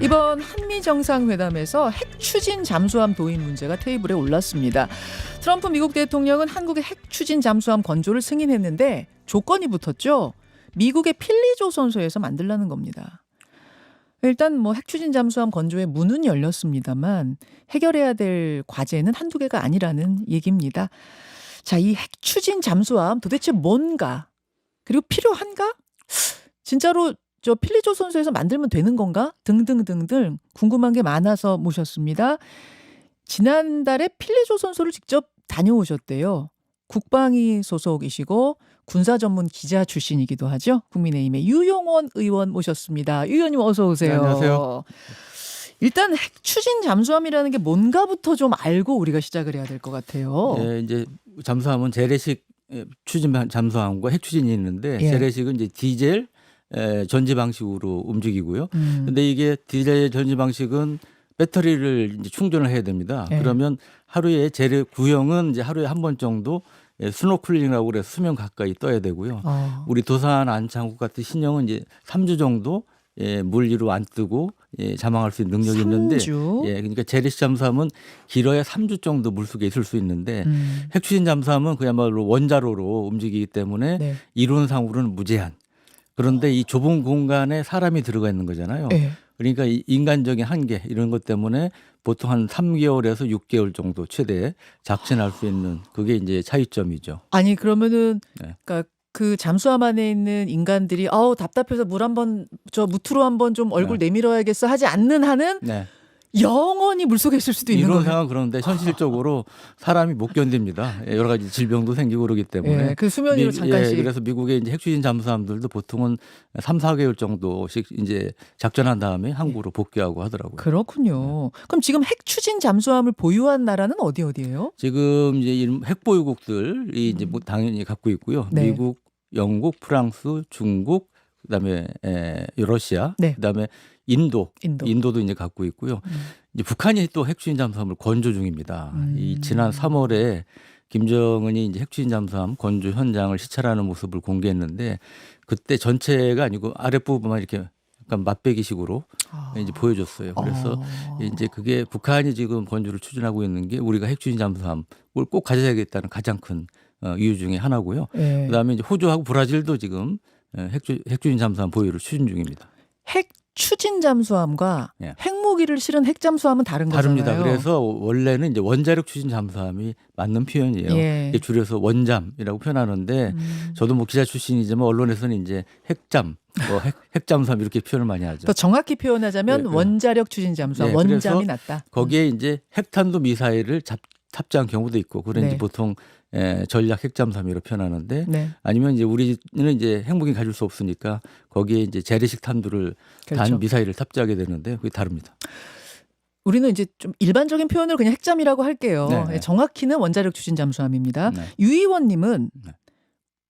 이번 한미 정상회담에서 핵 추진 잠수함 도입 문제가 테이블에 올랐습니다. 트럼프 미국 대통령은 한국의 핵 추진 잠수함 건조를 승인했는데 조건이 붙었죠. 미국의 필리조선소에서 만들라는 겁니다. 일단 핵 추진 잠수함 건조의 문은 열렸습니다만 해결해야 될 과제는 한두 개가 아니라는 얘기입니다. 자, 이 핵 추진 잠수함 도대체 뭔가? 그리고 필요한가? 진짜로 저 필리조선소에서 만들면 되는 건가? 등등등등 궁금한 게 많아서 모셨습니다. 지난달에 필리조선소를 직접 다녀오셨대요. 국방위 소속이시고 군사 전문 기자 출신이기도 하죠. 국민의힘의 유용원 의원 모셨습니다. 유 의원님 어서 오세요. 네, 안녕하세요. 일단 핵 추진 잠수함이라는 게 뭔가부터 좀 알고 우리가 시작을 해야 될 것 같아요. 예, 이제 잠수함은 재래식 추진 잠수함과 핵 추진이 있는데 예. 재래식은 이제 디젤 전지 방식으로 움직이고요. 근데 이게 디젤 전지 방식은 배터리를 이제 충전을 해야 됩니다. 예. 그러면 하루에 재래 구형은 이제 하루에 한 번 정도 스노클링이라고 그래서 수면 가까이 떠야 되고요. 우리 도산 안창국 같은 신형은 이제 3주 정도 물 위로 안 뜨고 잠항할 수 있는 능력이 3주? 있는데 그러니까 재래식 잠수함은 길어야 3주 정도 물속에 있을 수 있는데 핵 추진 잠수함은 그야말로 원자로로 움직이기 때문에 네. 이론상으로는 무제한. 그런데 이 좁은 공간에 사람이 들어가 있는 거잖아요. 예. 그러니까 이 인간적인 한계 이런 것 때문에 보통 한 3개월에서 6개월 정도 최대 작전할 수 있는 그게 이제 차이점이죠. 아니 그러면은 네. 그러니까 그 잠수함 안에 있는 인간들이 답답해서 물 한번 저 무트로 한번 좀 얼굴 내밀어야겠어 하지 않는 한은 네. 영원히 물속에 있을 수도 있는 거예요. 이론상은 그런데 현실적으로 사람이 못 견딥니다. 여러 가지 질병도 생기고 그러기 때문에. 그 수면 위로 잠깐씩. 그래서 미국의 이제 핵추진 잠수함들도 보통은 3, 4개월 정도씩 이제 작전한 다음에 항구로 복귀하고 하더라고요. 그렇군요. 그럼 지금 핵 추진 잠수함을 보유한 나라는 어디예요? 지금 이제 핵 보유국들이 이제 뭐 당연히 갖고 있고요. 네. 미국, 영국, 프랑스, 중국, 그다음에 러시아, 네. 그다음에 인도도 이제 갖고 있고요. 이제 북한이 또 핵추진 잠수함을 건조 중입니다. 이 지난 3월에 김정은이 이제 핵추진 잠수함 건조 현장을 시찰하는 모습을 공개했는데 그때 전체가 아니고 아랫부분만 이렇게 약간 맛배기식으로 이제 보여줬어요. 그래서 이제 그게 북한이 지금 건조를 추진하고 있는 게 우리가 핵추진 잠수함을 꼭 가져야겠다는 가장 큰 이유 중에 하나고요. 예. 그다음에 이제 호주하고 브라질도 지금 핵추진 잠수함 보유를 추진 중입니다. 핵 추진 잠수함과 예. 핵무기를 실은 핵 잠수함은 다른 거잖아요. 다릅니다. 그래서 원래는 이제 원자력 추진 잠수함이 맞는 표현이에요. 예. 이게 줄여서 원잠이라고 표현하는데 저도 뭐 기자 출신이지만 언론에서는 이제 핵잠수함 이렇게 표현을 많이 하죠. 더 정확히 표현하자면 원자력 추진 잠수함, 원잠이 낫다. 거기에 이제 핵탄도 미사일을 탑재한 경우도 있고 그런지 네. 보통 전략 핵잠수함이라고 표현하는데 네. 아니면 이제 우리는 이제 핵무기 가질 수 없으니까 거기에 이제 재래식 탄두를 그렇죠. 단 미사일을 탑재하게 되는데 그게 다릅니다. 우리는 이제 좀 일반적인 표현을 그냥 핵잠이라고 할게요. 네. 정확히는 원자력 추진 잠수함입니다. 네. 유 의원님은 네.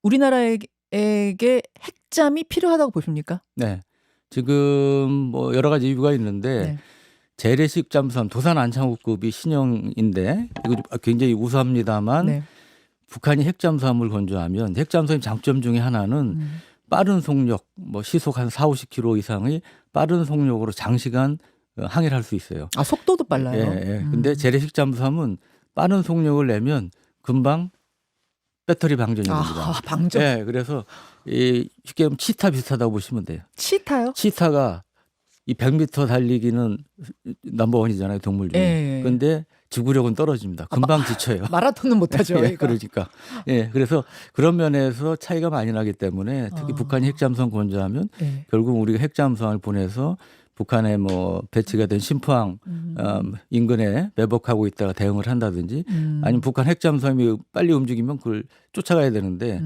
우리나라에게 핵잠이 필요하다고 보십니까? 네. 지금 뭐 여러 가지 이유가 있는데 네. 재래식 잠수함 도산 안창호급이 신형인데 이거 굉장히 우수합니다만 네. 북한이 핵잠수함을 건조하면 핵잠수함의 장점 중에 하나는 빠른 속력 뭐 시속 한 4, 50km 이상의 빠른 속력으로 장시간 항해를 할 수 있어요. 속도도 빨라요. 근데 재래식 잠수함은 빠른 속력을 내면 금방 배터리 방전이 됩니다. 방전. 네, 그래서 쉽게 하면 치타 비슷하다고 보시면 돼요. 치타요? 치타가 이 100m 달리기는 넘버원이잖아요, 동물 중에. 그런데 지구력은 떨어집니다. 금방 지쳐요. 마라톤은 못하죠. 그러니까. 그래서 그런 면에서 차이가 많이 나기 때문에 특히 북한이 핵잠수함 건조하면 결국 우리가 핵잠수함을 보내서 북한에 뭐 배치가 된 심포항 인근에 매복하고 있다가 대응을 한다든지 아니면 북한 핵잠수함이 빨리 움직이면 그걸 쫓아가야 되는데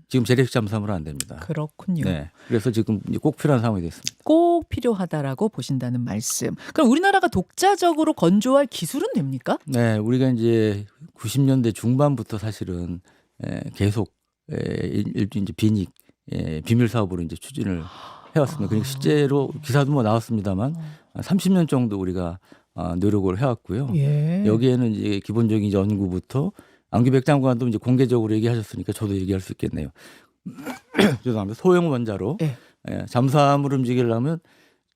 지금 재래식 잠수함으로 안 됩니다. 그렇군요. 네. 그래서 지금 꼭 필요한 상황이 됐습니다. 꼭 필요하다라고 보신다는 말씀. 그럼 우리나라가 독자적으로 건조할 기술은 됩니까? 네, 우리가 이제 90년대 중반부터 사실은 계속 이제 비밀 사업으로 이제 추진을 해왔습니다. 그러니까 실제로 기사도 뭐 나왔습니다만 30년 정도 우리가 노력을 해왔고요. 여기에는 이제 기본적인 연구부터 안규백 장관도 이제 공개적으로 얘기하셨으니까 저도 얘기할 수 있겠네요. 죄송합니다. 소형 원자로 잠수함을 움직이려면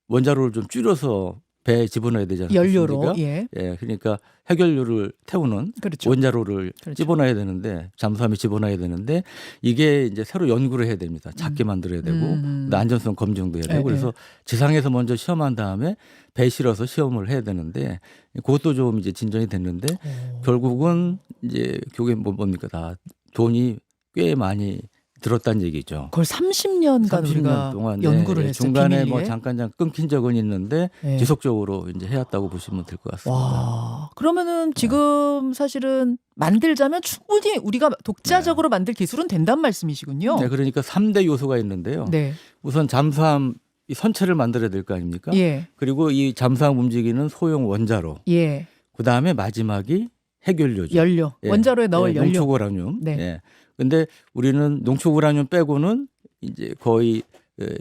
원자로를 좀 줄여서 배에 집어넣어야 되지 않습니까? 연료로. 예. 예, 그러니까 핵연료를 태우는 그렇죠. 원자로를 그렇죠. 집어넣어야 되는데 잠수함에 집어넣어야 되는데 이게 이제 새로 연구를 해야 됩니다. 작게 만들어야 되고 그다음에 안전성 검증도 해야 되고 그래서 지상에서 먼저 시험한 다음에 배에 실어서 시험을 해야 되는데 그것도 좀 이제 진전이 됐는데 결국은 이제 그게 뭡니까 다 돈이 꽤 많이 들었다는 얘기죠. 그걸 30년간 우리가 동안 연구를 했어요. 중간에 비밀리에. 뭐 잠깐 끊긴 적은 있는데 예. 지속적으로 이제 해왔다고 보시면 될 것 같습니다. 와, 그러면은 지금 사실은 만들자면 충분히 우리가 독자적으로 만들 기술은 된단 말씀이시군요. 네, 그러니까 3대 요소가 있는데요. 네. 우선 잠수함 이 선체를 만들어야 될 거 아닙니까? 예. 그리고 이 잠수함 움직이는 소형 원자로. 예. 그다음에 마지막이 핵연료죠. 연료. 예. 원자로에 넣을 연료. 농축우라늄. 네. 예. 근데 우리는 농축우라늄 빼고는 이제 거의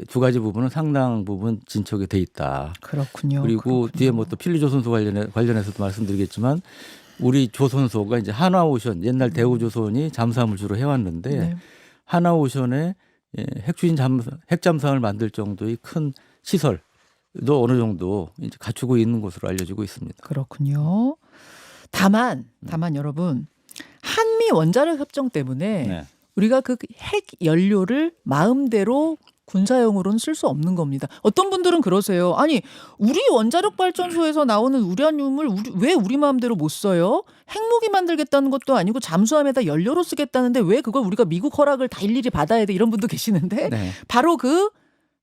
두 가지 부분은 상당 부분 진척이 돼 있다. 그렇군요. 그리고 그렇군요. 뒤에 뭐 또 필리조선소 관련해서도 말씀드리겠지만 우리 조선소가 이제 하나오션 옛날 대우조선이 잠수함을 주로 해왔는데 네. 하나오션에 핵잠수함을 만들 정도의 큰 시설도 어느 정도 이제 갖추고 있는 것으로 알려지고 있습니다. 그렇군요. 다만 여러분 한미 원자력 협정 때문에 네. 우리가 그 핵 연료를 마음대로 군사용으로는 쓸 수 없는 겁니다. 어떤 분들은 그러세요. 아니 우리 원자력 발전소에서 나오는 우라늄을 왜 우리 마음대로 못 써요? 핵무기 만들겠다는 것도 아니고 잠수함에다 연료로 쓰겠다는데 왜 그걸 우리가 미국 허락을 다 일일이 받아야 돼? 이런 분도 계시는데 네. 바로 그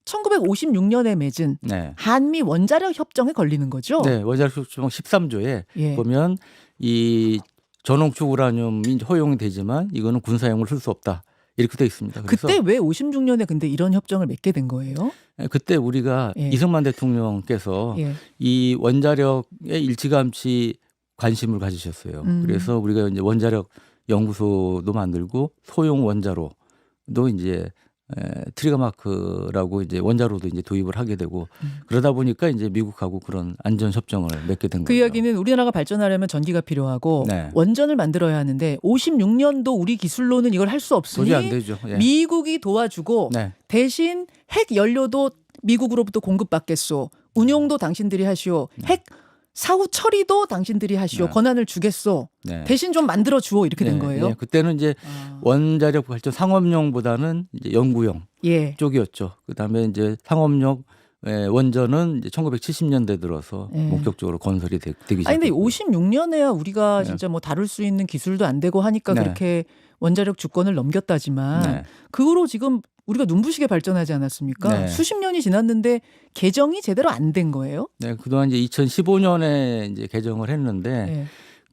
1956년에 맺은 네. 한미 원자력 협정에 걸리는 거죠. 네. 원자력 협정 13조에 예. 보면 이 전홍축 우라늄이 허용이 되지만 이거는 군사용을 쓸 수 없다. 이렇게 돼 있습니다. 그래서 그때 왜 56년에 근데 이런 협정을 맺게 된 거예요? 그때 우리가 예. 이승만 대통령께서 예. 이 원자력에 일찌감치 관심을 가지셨어요. 그래서 우리가 이제 원자력 연구소도 만들고 소형 원자로도 이제 트리거마크라고 이제 원자로도 이제 도입을 하게 되고 그러다 보니까 이제 미국하고 그런 안전 협정을 맺게 된 그 거죠. 이야기는 우리나라가 발전하려면 전기가 필요하고 네. 원전을 만들어야 하는데 56년도 우리 기술로는 이걸 할 수 없으니 도저히 안 되죠. 예. 미국이 도와주고 네. 대신 핵 연료도 미국으로부터 공급받겠소. 운용도 당신들이 하시오. 핵 사후 처리도 당신들이 하시오. 네. 권한을 주겠소. 네. 대신 좀 만들어 주오. 이렇게 된 거예요. 예. 그때는 이제 원자력 발전 상업용보다는 이제 연구용 예. 쪽이었죠. 그다음에 이제 상업용 원전은 이제 1970년대 들어서 예. 본격적으로 건설이 되기 시작했고. 아니 근데 56년에야 우리가 네. 진짜 뭐 다룰 수 있는 기술도 안 되고 하니까 네. 그렇게 원자력 주권을 넘겼다지만 네. 그 후로 지금 우리가 눈부시게 발전하지 않았습니까? 네. 수십 년이 지났는데 개정이 제대로 안 된 거예요? 네, 그동안 이제 2015년에 이제 개정을 했는데 네.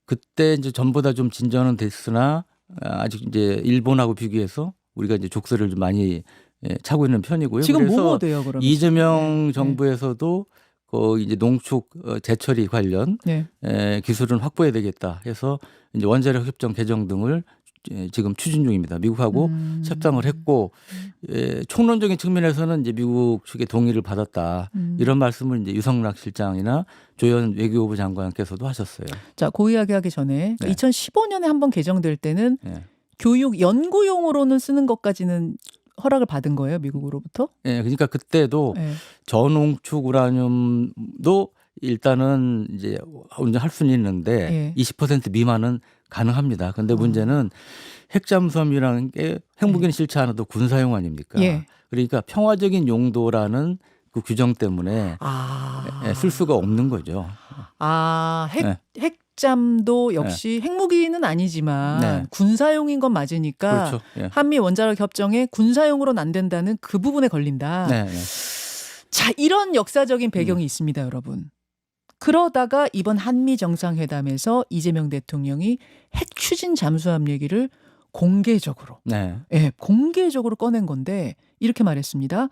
그때 이제 전보다 좀 진전은 됐으나 아직 이제 일본하고 비교해서 우리가 이제 족쇄를 좀 많이 차고 있는 편이고요. 지금 그래서 뭐뭐 돼요, 그러면? 이재명 네. 정부에서도 이제 농축 재처리 관련 네. 기술은 확보해야 되겠다 해서 이제 원자력 협정 개정 등을 지금 추진 중입니다. 미국하고 협상을 했고 총론적인 측면에서는 이제 미국 측의 동의를 받았다 이런 말씀을 이제 유성락 실장이나 조현 외교부 장관께서도 하셨어요. 자, 그 이야기 하기 전에 네. 2015년에 한번 개정될 때는 네. 교육 연구용으로는 쓰는 것까지는 허락을 받은 거예요, 미국으로부터? 네, 그러니까 그때도 네. 저농축 우라늄도 일단은 이제 할 수는 있는데 20% 미만은 가능합니다. 근데 문제는 핵잠수함이라는 게 핵무기는 싫지 않아도 군사용 아닙니까? 예. 그러니까 평화적인 용도라는 그 규정 때문에 쓸 수가 없는 거죠. 핵잠도 역시 핵무기는 아니지만 네. 군사용인 건 맞으니까 그렇죠. 예. 한미 원자력 협정에 군사용으로는 안 된다는 그 부분에 걸린다. 네, 네. 자, 이런 역사적인 배경이 있습니다, 여러분. 그러다가 이번 한미 정상회담에서 이재명 대통령이 핵 추진 잠수함 얘기를 공개적으로 공개적으로 꺼낸 건데 이렇게 말했습니다.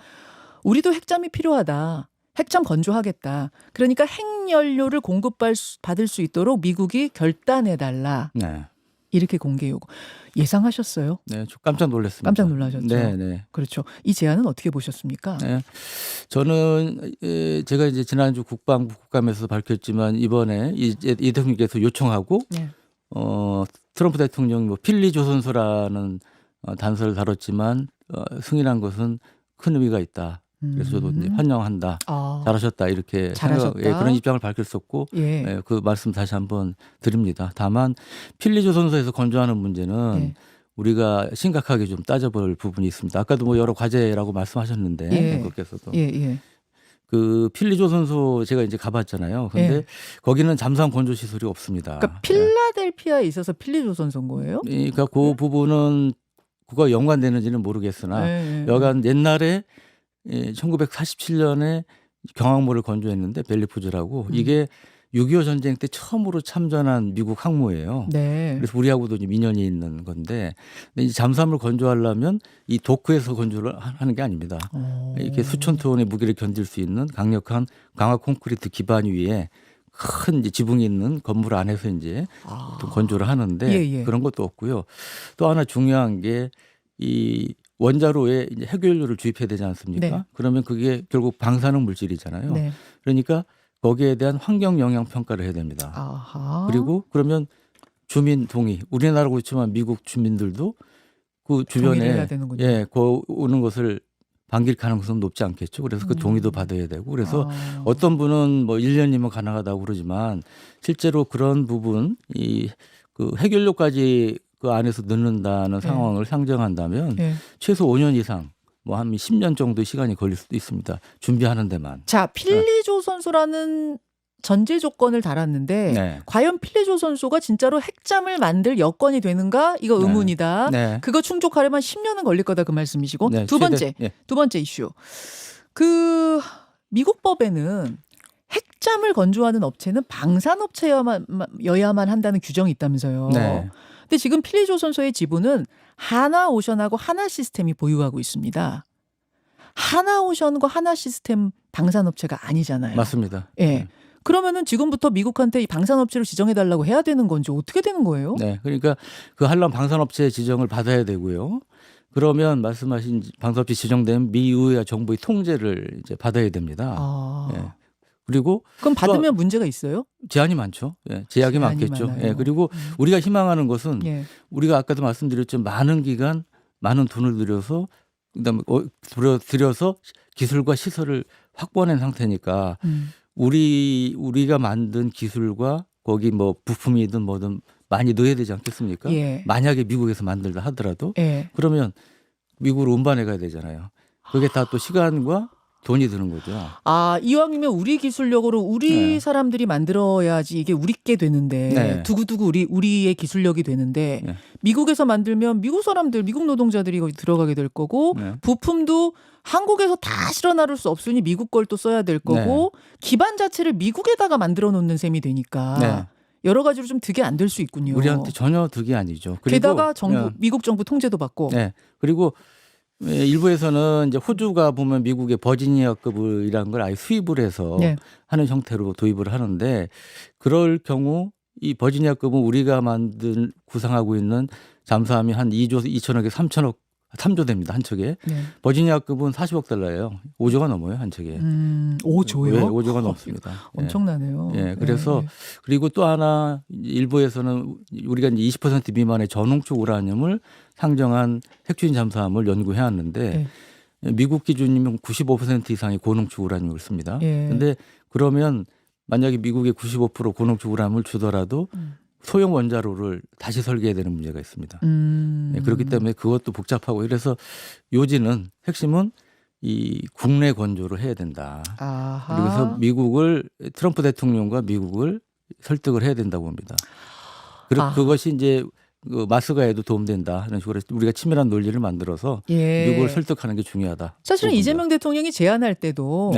우리도 핵잠이 필요하다. 핵잠 건조하겠다. 그러니까 핵연료를 공급받을 수 있도록 미국이 결단해달라. 네. 이렇게 공개 요구. 예상하셨어요? 네, 저 깜짝 놀랐습니다. 깜짝 놀라셨죠? 네, 네. 그렇죠. 이 제안은 어떻게 보셨습니까? 네. 저는 제가 이제 지난주 국방부 국감에서 밝혔지만 이번에 이 대통령께서 요청하고 트럼프 대통령이 뭐 필리 조선소라는 단서를 다뤘지만 승인한 것은 큰 의미가 있다. 그래서 저도 이제 환영한다. 잘하셨다 이렇게 잘하셨다. 그런 입장을 밝혔었고 그 말씀 다시 한번 드립니다. 다만 필리조선소에서 건조하는 문제는 우리가 심각하게 좀 따져볼 부분이 있습니다. 아까도 뭐 여러 과제라고 말씀하셨는데 앵커께서도 그 필리조선소 제가 이제 가봤잖아요. 근데 거기는 잠수함 건조 시설이 없습니다. 그러니까 필라델피아에 있어서 필리조선소인 거예요? 그러니까 그 부분은 그거 연관되는지는 모르겠으나 여간 옛날에 1947년에 경항모를 건조했는데 벨리푸즈라고 이게 6.25 전쟁 때 처음으로 참전한 미국 항모예요. 그래서 우리하고도 좀 인연이 있는 건데 근데 이제 잠수함을 건조하려면 이 도크에서 건조를 하는 게 아닙니다. 이렇게 수천 톤의 무게를 견딜 수 있는 강력한 강화 콘크리트 기반 위에 큰 이제 지붕이 있는 건물 안에서 이제 건조를 하는데 그런 것도 없고요. 또 하나 중요한 게 이 원자로에 이제 핵연료를 주입해야 되지 않습니까? 그러면 그게 결국 방사능 물질이잖아요. 그러니까 거기에 대한 환경 영향 평가를 해야 됩니다. 그리고 그러면 주민 동의. 우리나라고 있지만 미국 주민들도 그 주변에 오는 것을 반길 가능성은 높지 않겠죠. 그래서 그 동의도 받아야 되고 그래서 어떤 분은 뭐 1년이면 가능하다고 그러지만 실제로 그런 부분 그 핵연료까지 그 안에서 넣는다는 상황을 상정한다면 최소 5년 이상 뭐 한 10년 정도 시간이 걸릴 수도 있습니다. 준비하는 데만. 자, 필리조선소라는 전제 조건을 달았는데 과연 필리조선소가 진짜로 핵잠을 만들 여건이 되는가? 이거 의문이다. 그거 충족하려면 10년은 걸릴 거다 그 말씀이시고. 두 번째 이슈. 그 미국 법에는 핵잠을 건조하는 업체는 방산업체여야만 한다는 규정이 있다면서요. 근데 지금 필리조선소의 지분은 하나오션하고 하나시스템이 보유하고 있습니다. 하나오션과 하나시스템 방산업체가 아니잖아요. 맞습니다. 그러면은 지금부터 미국한테 이 방산업체를 지정해달라고 해야 되는 건지 어떻게 되는 거예요? 그러니까 그 한람 방산업체 지정을 받아야 되고요. 그러면 말씀하신 방산업체 지정되면 미 의회와 정부의 통제를 이제 받아야 됩니다. 그리고 그럼 받으면 문제가 있어요? 제한이 많죠. 제약이 많겠죠. 그리고 우리가 희망하는 것은 우리가 아까도 말씀드렸지만 많은 기간, 많은 돈을 들여서 그다음에 들여서 기술과 시설을 확보한 상태니까 우리가 만든 기술과 거기 뭐 부품이든 뭐든 많이 넣어야 되지 않겠습니까? 만약에 미국에서 만들다 하더라도 그러면 미국으로 운반해 가야 되잖아요. 그게 다 또 시간과 돈이 드는 거죠. 이왕이면 우리 기술력으로 우리 사람들이 만들어야지 이게 우리께 되는데 두고두고 우리의 기술력이 되는데 미국에서 만들면 미국 사람들, 미국 노동자들이 거기 들어가게 될 거고 부품도 한국에서 다 실어 나를 수 없으니 미국 걸 또 써야 될 거고 기반 자체를 미국에다가 만들어 놓는 셈이 되니까 여러 가지로 좀 득이 안 될 수 있군요. 우리한테 전혀 득이 아니죠. 그리고 게다가 미국 정부 통제도 받고. 그리고 일부에서는 이제 호주가 보면 미국의 버지니아급이라는 걸 아예 수입을 해서 하는 형태로 도입을 하는데 그럴 경우 이 버지니아급은 우리가 구상하고 있는 잠수함이 한 2조 2천억에 3조 됩니다. 한 척에. 버지니아급은 40억 달러예요. 5조가 넘어요. 한 척에. 5조요? 5조가 넘습니다. 엄청나네요. 그래서 그리고 또 하나 일부에서는 우리가 이제 20% 미만의 전홍축 우라늄을 상정한 핵추진 잠수함을 연구해 왔는데 미국 기준이면 95% 이상의 고농축 우라늄을 씁니다. 그런데 그러면 만약에 미국의 95% 고농축 우라늄을 주더라도 소형 원자로를 다시 설계해야 되는 문제가 있습니다. 그렇기 때문에 그것도 복잡하고 그래서 요지는 핵심은 이 국내 건조를 해야 된다. 그래서 트럼프 대통령과 미국을 설득을 해야 된다고 봅니다. 그리고 그것이 이제 그 마스가에도 도움된다 하는 식으로 우리가 치밀한 논리를 만들어서 미국을 설득하는 게 중요하다. 사실은 이재명 대통령이 제안할 때도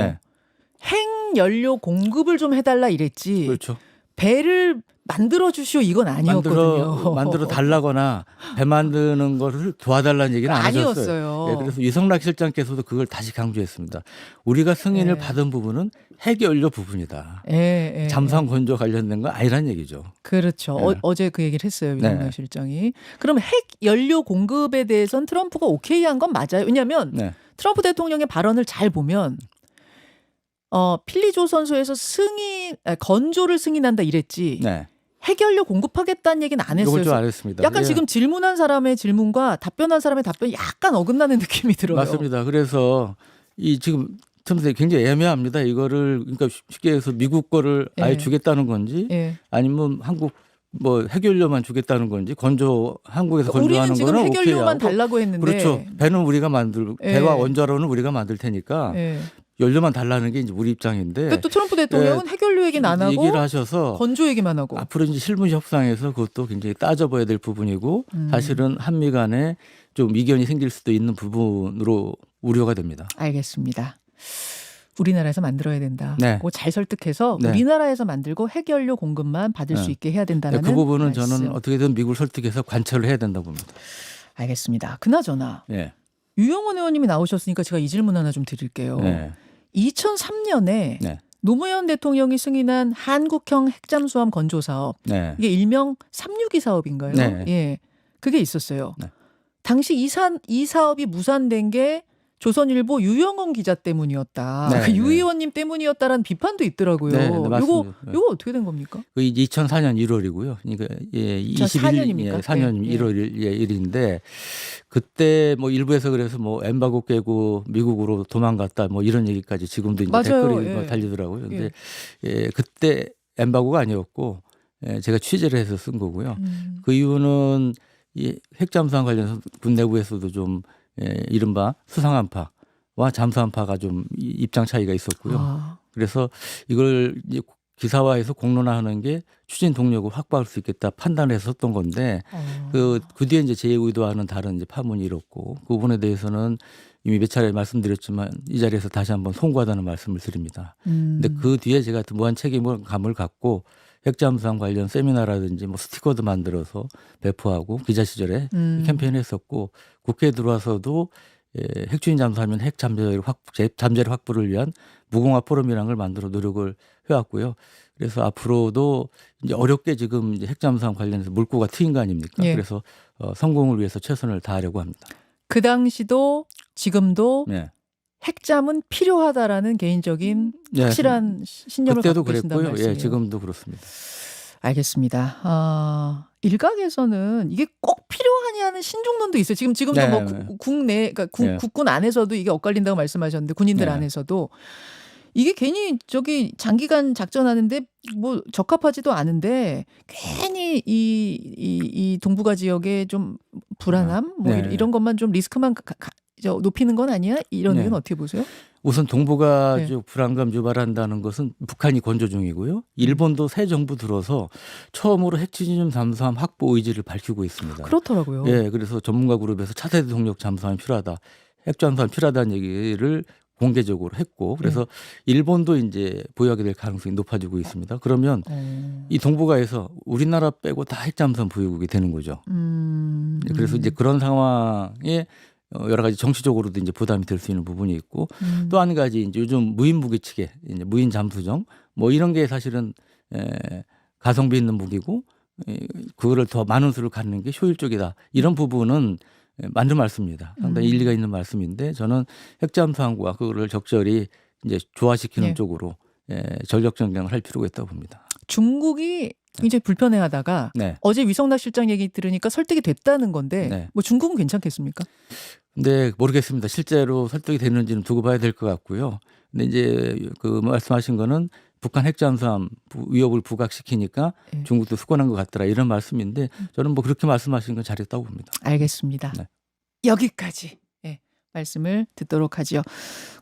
핵연료 공급을 좀 해달라 이랬지. 그렇죠. 배를 만들어 주시오 이건 아니었거든요. 만들어 달라거나 배 만드는 것을 도와달라는 얘기는 안 하셨어요. 그래서 유성락 실장께서도 그걸 다시 강조했습니다. 우리가 승인을 받은 부분은 핵연료 부분이다. 잠수함 건조 관련된 건 아니란 얘기죠. 그렇죠. 어제 그 얘기를 했어요. 유성락 실장이. 그럼 핵연료 공급에 대해서는 트럼프가 오케이 한 건 맞아요. 왜냐하면 트럼프 대통령의 발언을 잘 보면 필리조선소에서 건조를 승인한다 이랬지. 핵연료 공급하겠다는 얘기는 안 했어요. 이걸 좀 안 했습니다. 약간 지금 질문한 사람의 질문과 답변한 사람의 답변이 약간 어긋나는 느낌이 들어요. 맞습니다. 그래서 이 지금 틈새 굉장히 애매합니다. 이거를 그러니까 쉽게 해서 미국 거를 아예 예. 주겠다는 건지 예. 아니면 한국 뭐 해결료만 주겠다는 건지 한국에서 우리는 건조하는 지금 거는 해결료만 오케이하고 달라고 했는데 그렇죠. 배는 우리가 만들고 예. 배와 원자로는 우리가 만들 테니까 예. 연료만 달라는 게 이제 우리 입장인데 그러니까 또 트럼프 대통령은 해결료 얘기는 안 하고 얘기를 하셔서 건조 얘기만 하고 앞으로 이제 실무 협상에서 그것도 굉장히 따져봐야 될 부분이고 사실은 한미 간에 좀 이견이 생길 수도 있는 부분으로 우려가 됩니다. 알겠습니다. 우리나라에서 만들어야 된다. 네. 그거 잘 설득해서 네. 우리나라에서 만들고 해결료 공급만 받을 수 있게 해야 된다는 그 부분은 말씀. 저는 어떻게든 미국을 설득해서 관철을 해야 된다고 봅니다. 알겠습니다. 그나저나 예. 유영원 의원님이 나오셨으니까 제가 이 질문 하나 좀 드릴게요. 네. 2003년에 네. 노무현 대통령이 승인한 한국형 핵잠수함 건조 사업, 네. 이게 일명 362 사업인가요? 네. 예, 그게 있었어요. 네. 당시 이 사업이 무산된 게 조선일보 유영원 기자 때문이었다. 네, 그 유 네. 의원님 때문이었다라는 비판도 있더라고요. 네, 네, 맞습니다. 요거 어떻게 된 겁니까? 그 이제 2004년 1월이고요. 그러니까 2004 년입니까? 4년 예. 1월 일인데 그때 뭐 일부에서 그래서 뭐 엠바고 깨고 미국으로 도망갔다 뭐 이런 얘기까지 지금도 이제 맞아요. 댓글이 예. 뭐 달리더라고요. 근데 예. 그때 엠바고가 아니었고 제가 취재를 해서 쓴 거고요. 음. 그 이유는 이 핵잠수함 관련해서 군 내부에서도 좀 이른바 수상한파와 잠수함파가 좀 입장 차이가 있었고요. 아. 그래서 이걸 이제 기사화해서 공론화하는 게 추진 동력을 확보할 수 있겠다 판단해서 썼던 건데 그 뒤에 이제 제 의도와는 다른 이제 파문이 일었고 그 부분에 대해서는 이미 몇 차례 말씀드렸지만 이 자리에서 다시 한번 송구하다는 말씀을 드립니다. 근데 그 뒤에 제가 무한 책임감을 갖고 핵잠수함 관련 세미나라든지 뭐 스티커도 만들어서 배포하고 기자 시절에 캠페인을 했었고 국회에 들어와서도 핵추진 잠수하면 핵 잠재력 확보를 위한 무공화 포럼이라는 걸 만들어 노력을 해왔고요. 그래서 앞으로도 이제 어렵게 지금 이제 핵잠수함 관련해서 물꼬가 트인 거 아닙니까? 예. 그래서 성공을 위해서 최선을 다하려고 합니다. 그 당시도 지금도 네. 핵잠은 필요하다라는 개인적인 네. 확실한 신념을 그때도 갖고 계신다는 그랬고요. 말씀이에요. 예, 지금도 그렇습니다. 알겠습니다. 일각에서는 이게 꼭 필요하냐는 신중론도 있어요. 지금도 네, 뭐 네. 국내, 그러니까 네. 국군 안에서도 이게 엇갈린다고 말씀하셨는데 군인들 네. 안에서도 이게 괜히 저기 장기간 작전하는데 뭐 적합하지도 않은데 괜히 이 동북아 지역에 좀 불안함 뭐 네. 이런 것만 좀 리스크만 높이는 건 아니야? 이런 네. 의견 어떻게 보세요? 우선 동북아 네. 쪽 불안감 유발한다는 것은 북한이 건조 중이고요. 일본도 새 정부 들어서 처음으로 핵추진 잠수함 확보 의지를 밝히고 있습니다. 그렇더라고요. 예, 그래서 전문가 그룹에서 차세대 동력 잠수함이 필요하다, 핵잠수함 필요하다는 얘기를 공개적으로 했고, 그래서 일본도 이제 보유하게 될 가능성이 높아지고 있습니다. 그러면 이 동북아에서 우리나라 빼고 다 핵잠수함 보유국이 되는 거죠. 그래서 이제 그런 상황에 여러 가지 정치적으로도 이제 부담이 될 수 있는 부분이 있고 또 한 가지 이제 요즘 무인 무기 측에 이제 무인 잠수정 뭐 이런 게 사실은 가성비 있는 무기고 그거를 더 많은 수를 갖는 게 효율적이다. 이런 부분은 맞는 말씀입니다. 상당히 일리가 있는 말씀인데 저는 핵잠수함과 그거를 적절히 이제 조화시키는 예. 쪽으로 전력 전쟁을 할 필요가 있다고 봅니다. 중국이 굉장히 불편해하다가 네. 어제 위성락 실장 얘기 들으니까 설득이 됐다는 건데 네. 뭐 중국은 괜찮겠습니까? 근데 모르겠습니다. 실제로 설득이 됐는지는 두고 봐야 될 것 같고요. 근데 이제 그 말씀하신 거는 북한 핵잠수함 위협을 부각시키니까 네. 중국도 수권한 것 같더라 이런 말씀인데 저는 뭐 그렇게 말씀하신 건 잘했다고 봅니다. 알겠습니다. 네. 여기까지 말씀을 듣도록 하죠.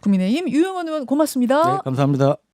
국민의힘 유영원 의원 고맙습니다. 네, 감사합니다.